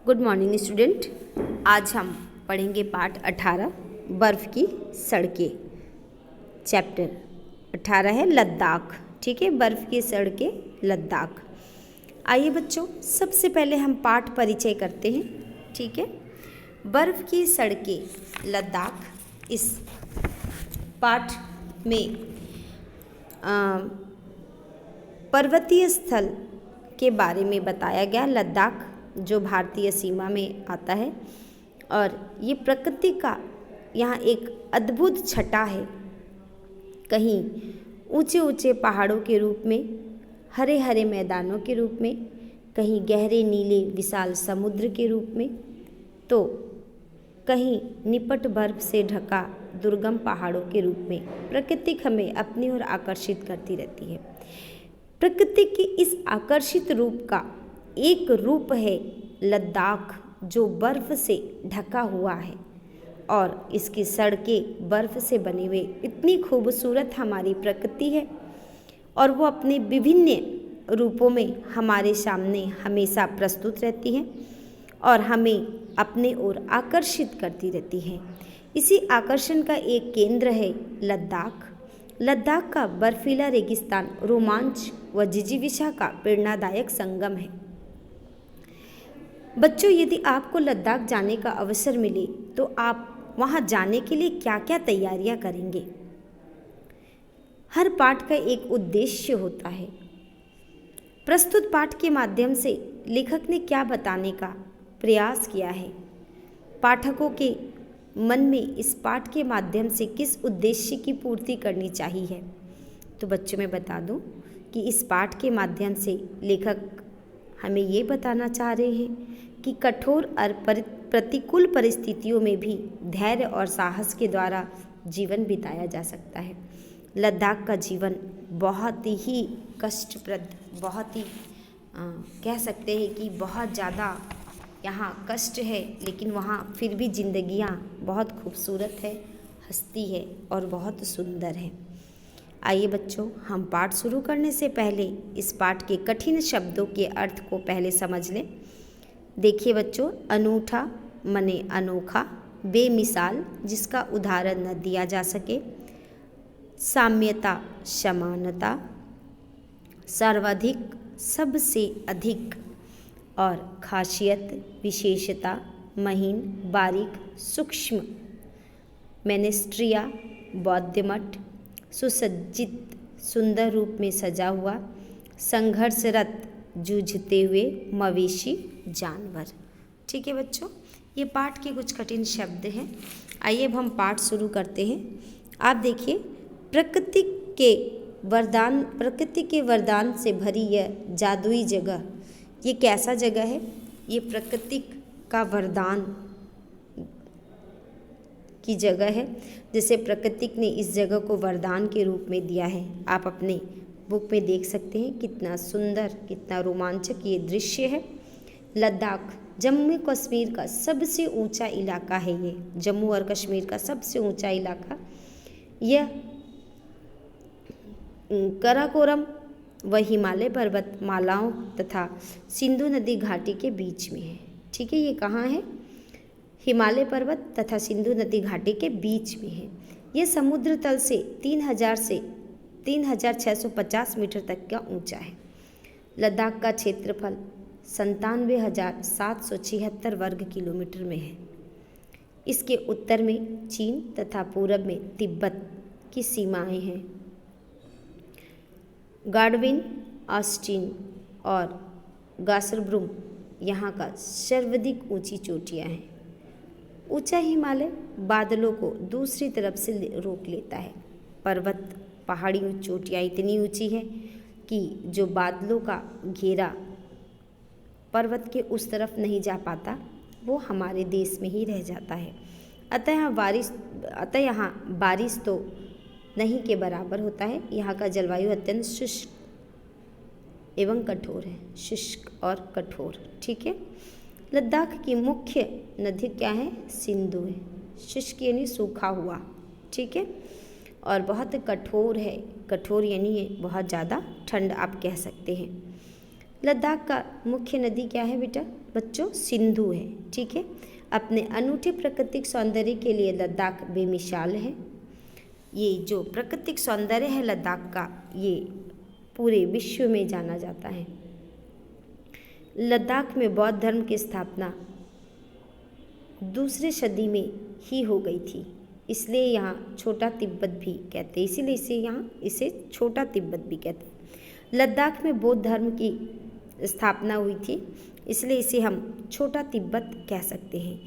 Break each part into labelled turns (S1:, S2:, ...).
S1: Good morning student. आज हम पढ़ेंगे पाठ 18 बर्फ़ की सड़कें। चैप्टर 18 है लद्दाख। ठीक है, बर्फ़ की सड़कें लद्दाख। आइए बच्चों, सबसे पहले हम पाठ परिचय करते हैं। ठीक है, बर्फ़ की सड़कें लद्दाख। इस पाठ में पर्वतीय स्थल के बारे में बताया गया। लद्दाख जो भारतीय सीमा में आता है और ये प्रकृति का यहाँ एक अद्भुत छटा है। कहीं ऊंचे ऊंचे पहाड़ों के रूप में, हरे हरे मैदानों के रूप में, कहीं गहरे नीले विशाल समुद्र के रूप में, तो कहीं निपट बर्फ से ढका दुर्गम पहाड़ों के रूप में प्रकृति हमें अपनी ओर आकर्षित करती रहती है। प्रकृति के इस आकर्षित रूप का एक रूप है लद्दाख, जो बर्फ़ से ढका हुआ है और इसकी सड़कें बर्फ़ से बने हुए इतनी खूबसूरत हमारी प्रकृति है और वो अपने विभिन्न रूपों में हमारे सामने हमेशा प्रस्तुत रहती हैं और हमें अपने ओर आकर्षित करती रहती है। इसी आकर्षण का एक केंद्र है लद्दाख। लद्दाख का बर्फीला रेगिस्तान रोमांच व जिजीविषा का प्रेरणादायक संगम है। बच्चों, यदि आपको लद्दाख जाने का अवसर मिले तो आप वहाँ जाने के लिए क्या क्या तैयारियाँ करेंगे? हर पाठ का एक उद्देश्य होता है। प्रस्तुत पाठ के माध्यम से लेखक ने क्या बताने का प्रयास किया है? पाठकों के मन में इस पाठ के माध्यम से किस उद्देश्य की पूर्ति करनी चाहिए? तो बच्चों, मैं बता दूं कि इस पाठ के माध्यम से लेखक हमें ये बताना चाह रहे हैं कि कठोर और प्रतिकूल परिस्थितियों में भी धैर्य और साहस के द्वारा जीवन बिताया जा सकता है। लद्दाख का जीवन बहुत ही कष्टप्रद, बहुत ही कह सकते हैं कि बहुत ज़्यादा यहाँ कष्ट है, लेकिन वहाँ फिर भी जिंदगियाँ बहुत खूबसूरत है, हंसती है और बहुत सुंदर है। आइए बच्चों, हम पाठ शुरू करने से पहले इस पाठ के कठिन शब्दों के अर्थ को पहले समझ लें। देखिए बच्चों, अनूठा मने अनोखा, बेमिसाल जिसका उदाहरण न दिया जा सके, साम्यता समानता, सर्वाधिक सबसे अधिक, और खासियत विशेषता, महीन बारीक सूक्ष्म, मेनेस्ट्रिया बौद्ध मठ, सुसज्जित सुंदर रूप में सजा हुआ, संघर्षरत जूझते हुए मवेशी जानवर। ठीक है बच्चों, ये पाठ के कुछ कठिन शब्द हैं। आइए अब हम पाठ शुरू करते हैं। आप देखिए, प्रकृति के वरदान से भरी यह जादुई जगह, ये कैसा जगह है? ये प्रकृति का वरदान की जगह है, जिसे प्रकृति ने इस जगह को वरदान के रूप में दिया है। आप अपने बुक में देख सकते हैं कितना सुंदर, कितना रोमांचक ये दृश्य है। लद्दाख जम्मू कश्मीर का सबसे ऊंचा इलाका है। ये जम्मू और कश्मीर का सबसे ऊंचा इलाका, यह काराकोरम व हिमालय पर्वत मालाओं तथा सिंधु नदी घाटी के बीच में है। ठीक है, ये कहाँ है? हिमालय पर्वत तथा सिंधु नदी घाटी के बीच में है। यह समुद्र तल से 3650 मीटर तक का ऊंचा है। लद्दाख का क्षेत्रफल 97,776 वर्ग किलोमीटर में है। इसके उत्तर में चीन तथा पूरब में तिब्बत की सीमाएं हैं। गार्डविन, ऑस्टिन और गासरब्रुम यहाँ का सर्वाधिक ऊंची चोटियाँ हैं। ऊंचा हिमालय बादलों को दूसरी तरफ से रोक लेता है। पर्वत पहाड़ी चोटियाँ इतनी ऊंची हैं कि जो बादलों का घेरा पर्वत के उस तरफ नहीं जा पाता, वो हमारे देश में ही रह जाता है। अतः यहाँ बारिश तो नहीं के बराबर होता है। यहाँ का जलवायु अत्यंत शुष्क एवं कठोर है, शुष्क और कठोर। ठीक है, लद्दाख की मुख्य नदी क्या है? सिंधु है। शुष्क यानी सूखा हुआ। ठीक है, और बहुत कठोर है। कठोर यानी बहुत ज़्यादा ठंड आप कह सकते हैं। लद्दाख का मुख्य नदी क्या है बेटा बच्चों? सिंधु है। ठीक है, अपने अनूठे प्राकृतिक सौंदर्य के लिए लद्दाख बेमिसाल है। ये जो प्राकृतिक सौंदर्य है लद्दाख का, ये पूरे विश्व में जाना जाता है। लद्दाख में बौद्ध धर्म की स्थापना दूसरी सदी में ही हो गई थी, इसलिए यहाँ छोटा तिब्बत भी कहते हैं, इसीलिए इसे छोटा तिब्बत भी कहते हैं। लद्दाख में बौद्ध धर्म की स्थापना हुई थी, इसलिए इसे हम छोटा तिब्बत कह सकते हैं।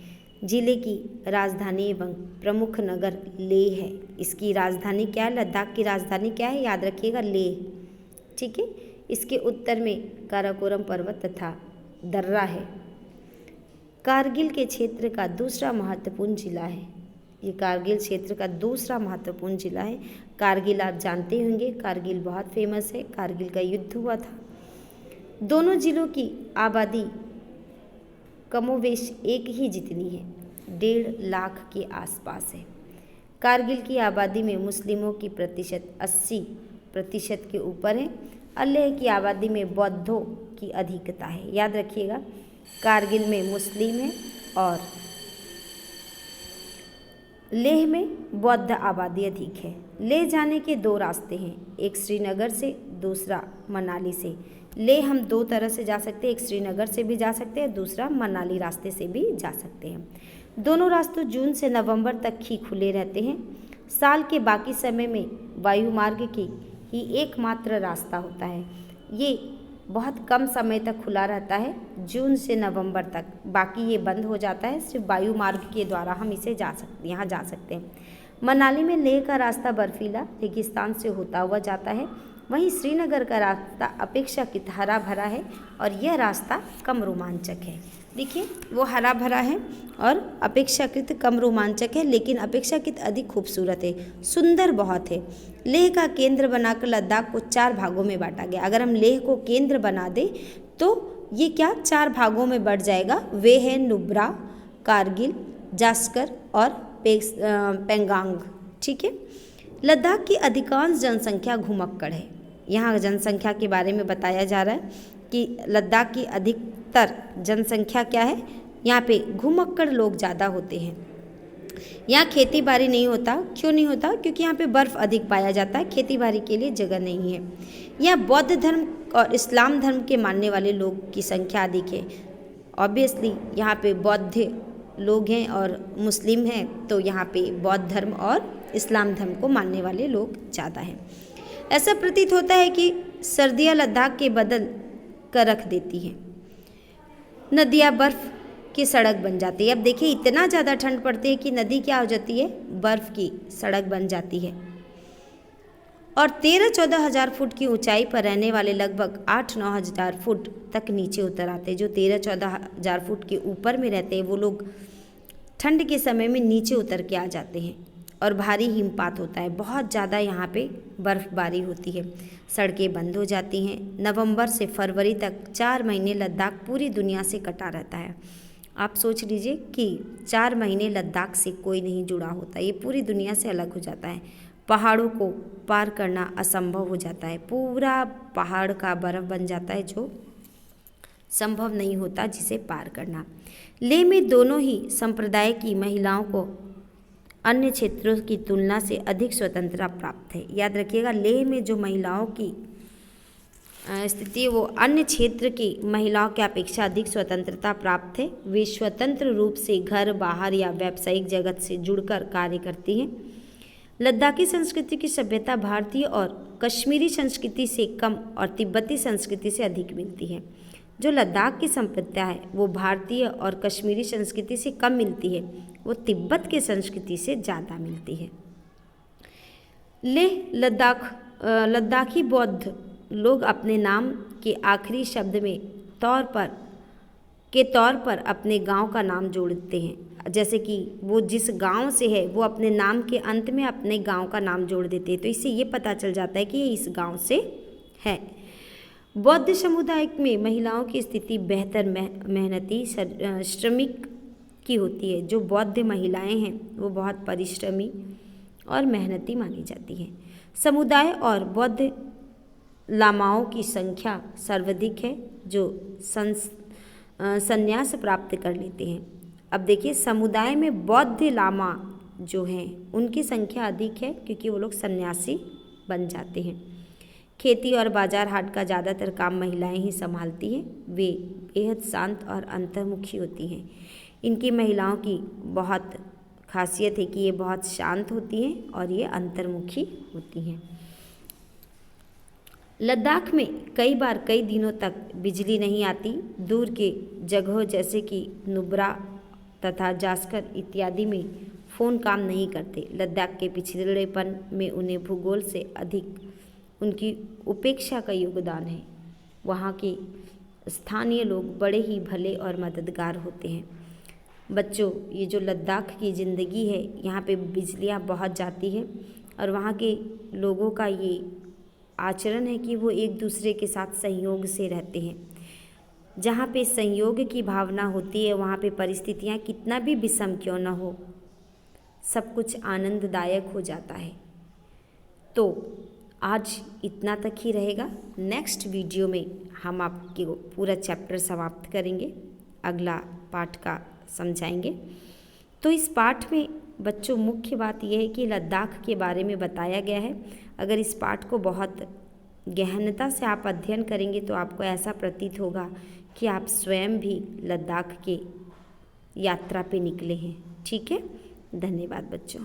S1: जिले की राजधानी एवं प्रमुख नगर लेह है। इसकी राजधानी क्या है? लद्दाख की राजधानी क्या है? याद रखिएगा, लेह। ठीक है, इसके उत्तर में काराकोरम पर्वत तथा दर्रा है। कारगिल के क्षेत्र का दूसरा महत्वपूर्ण जिला है। ये कारगिल क्षेत्र का दूसरा महत्वपूर्ण जिला है। कारगिल आप जानते होंगे, कारगिल बहुत फेमस है, कारगिल का युद्ध हुआ था। दोनों जिलों की आबादी कमोवेश एक ही जितनी है, 1.5 लाख के आसपास है। कारगिल की आबादी में मुस्लिमों की प्रतिशत 80% के ऊपर है। और लेह की आबादी में बौद्धों की अधिकता है। याद रखिएगा, कारगिल में मुस्लिम है और लेह में बौद्ध आबादी अधिक है। लेह जाने के 2 रास्ते हैं, एक श्रीनगर से, दूसरा मनाली से। लेह हम 2 तरह से जा सकते हैं, एक श्रीनगर से भी जा सकते हैं, दूसरा मनाली रास्ते से भी जा सकते हैं। दोनों रास्ते जून से नवंबर तक ही खुले रहते हैं। साल के बाकी समय में वायुमार्ग की ही एकमात्र रास्ता होता है। ये बहुत कम समय तक खुला रहता है, जून से नवंबर तक, बाकी ये बंद हो जाता है। सिर्फ वायुमार्ग के द्वारा हम इसे यहाँ जा सकते हैं। मनाली में लेह का रास्ता बर्फीला रेगिस्तान से होता हुआ जाता है। वहीं श्रीनगर का रास्ता अपेक्षाकृत हरा भरा है और यह रास्ता कम रोमांचक है। देखिए, वो हरा भरा है और अपेक्षाकृत कम रोमांचक है, लेकिन अपेक्षाकृत अधिक खूबसूरत है, सुंदर बहुत है। लेह का केंद्र बनाकर लद्दाख को 4 भागों में बांटा गया। अगर हम लेह को केंद्र बना दें तो ये क्या 4 भागों में बढ़ जाएगा। वे हैं नुब्रा, कारगिल, जास्कर और पेंगांग। ठीक है, लद्दाख की अधिकांश जनसंख्या घुमक्कड़ है। यहाँ जनसंख्या के बारे में बताया जा रहा है कि लद्दाख की अधिकतर जनसंख्या क्या है, यहाँ पे घुमक्कड़ लोग ज़्यादा होते हैं। यहाँ खेती बाड़ी नहीं होता। क्यों नहीं होता? क्योंकि यहाँ पे बर्फ़ अधिक पाया जाता है, खेती बाड़ी के लिए जगह नहीं है। यहाँ बौद्ध धर्म और इस्लाम धर्म के मानने वाले लोग की संख्या अधिक है। ऑब्वियसली यहाँ पे बौद्ध लोग हैं और मुस्लिम हैं, तो यहाँ पे बौद्ध धर्म और इस्लाम धर्म को मानने वाले लोग ज़्यादा हैं। ऐसा प्रतीत होता है कि सर्दियाँ लद्दाख के बदल कर रख देती हैं। नदियाँ बर्फ़ की सड़क बन जाती है। अब देखिए, इतना ज़्यादा ठंड पड़ती है कि नदी क्या हो जाती है, बर्फ़ की सड़क बन जाती है। और 13-14 हज़ार फुट की ऊंचाई पर रहने वाले लगभग 8-9 हज़ार फुट तक नीचे उतर आते हैं। जो 13-14 हज़ार फुट के ऊपर में रहते हैं वो लोग ठंड के समय में नीचे उतर के आ जाते हैं और भारी हिमपात होता है। बहुत ज़्यादा यहाँ पे बर्फ़बारी होती है, सड़कें बंद हो जाती हैं। नवंबर से फरवरी तक 4 महीने लद्दाख पूरी दुनिया से कटा रहता है। आप सोच लीजिए कि 4 महीने लद्दाख से कोई नहीं जुड़ा होता, ये पूरी दुनिया से अलग हो जाता है। पहाड़ों को पार करना असंभव हो जाता है, पूरा पहाड़ का बर्फ़ बन जाता है जो संभव नहीं होता जिसे पार करना। लेह में दोनों ही संप्रदाय की महिलाओं को अन्य क्षेत्रों की तुलना से अधिक स्वतंत्रता प्राप्त है। याद रखिएगा, लेह में जो महिलाओं की स्थिति है वो अन्य क्षेत्र की महिलाओं की अपेक्षा अधिक स्वतंत्रता प्राप्त है। वे स्वतंत्र रूप से घर, बाहर या व्यावसायिक जगत से जुड़कर कार्य करती हैं। लद्दाखी संस्कृति की सभ्यता भारतीय और कश्मीरी संस्कृति से कम और तिब्बती संस्कृति से अधिक मिलती है। जो लद्दाख की सभ्यता है वो भारतीय और कश्मीरी संस्कृति से कम मिलती है, वो तिब्बत के संस्कृति से ज़्यादा मिलती है। लेह लद्दाखी बौद्ध लोग अपने नाम के आखिरी शब्द में तौर पर अपने गांव का नाम जोड़ते हैं। जैसे कि वो जिस गांव से है वो अपने नाम के अंत में अपने गांव का नाम जोड़ देते हैं, तो इससे ये पता चल जाता है कि ये इस गांव से है। बौद्ध समुदाय में महिलाओं की स्थिति बेहतर, मेहनती, श्रमिक की होती है। जो बौद्ध महिलाएं हैं वो बहुत परिश्रमी और मेहनती मानी जाती हैं। समुदाय और बौद्ध लामाओं की संख्या सर्वाधिक है। जो संन्यास प्राप्त कर लेते हैं। अब देखिए, समुदाय में बौद्ध लामा जो हैं उनकी संख्या अधिक है क्योंकि वो लोग सन्यासी बन जाते हैं। खेती और बाजार हाट का ज़्यादातर काम महिलाएं ही संभालती हैं। वे बेहद शांत और अंतर्मुखी होती हैं। इनकी महिलाओं की बहुत खासियत है कि ये बहुत शांत होती हैं और ये अंतर्मुखी होती हैं। लद्दाख में कई बार कई दिनों तक बिजली नहीं आती। दूर के जगहों जैसे कि नुब्रा तथा जास्कर इत्यादि में फ़ोन काम नहीं करते। लद्दाख के पिछड़ेपन में उन्हें भूगोल से अधिक उनकी उपेक्षा का योगदान है। वहाँ के स्थानीय लोग बड़े ही भले और मददगार होते हैं। बच्चों, ये जो लद्दाख की ज़िंदगी है, यहाँ पे बिजलियाँ बहुत जाती हैं और वहाँ के लोगों का ये आचरण है कि वो एक दूसरे के साथ सहयोग से रहते हैं। जहाँ पे संयोग की भावना होती है, वहाँ पे परिस्थितियाँ कितना भी विषम क्यों न हो, सब कुछ आनंददायक हो जाता है। तो आज इतना तक ही रहेगा। नेक्स्ट वीडियो में हम आपके पूरा चैप्टर समाप्त करेंगे, अगला पाठ का समझाएंगे। तो इस पाठ में बच्चों मुख्य बात यह है कि लद्दाख के बारे में बताया गया है। अगर इस पाठ को बहुत गहनता से आप अध्ययन करेंगे तो आपको ऐसा प्रतीत होगा कि आप स्वयं भी लद्दाख के यात्रा पे निकले हैं। ठीक है, धन्यवाद बच्चों।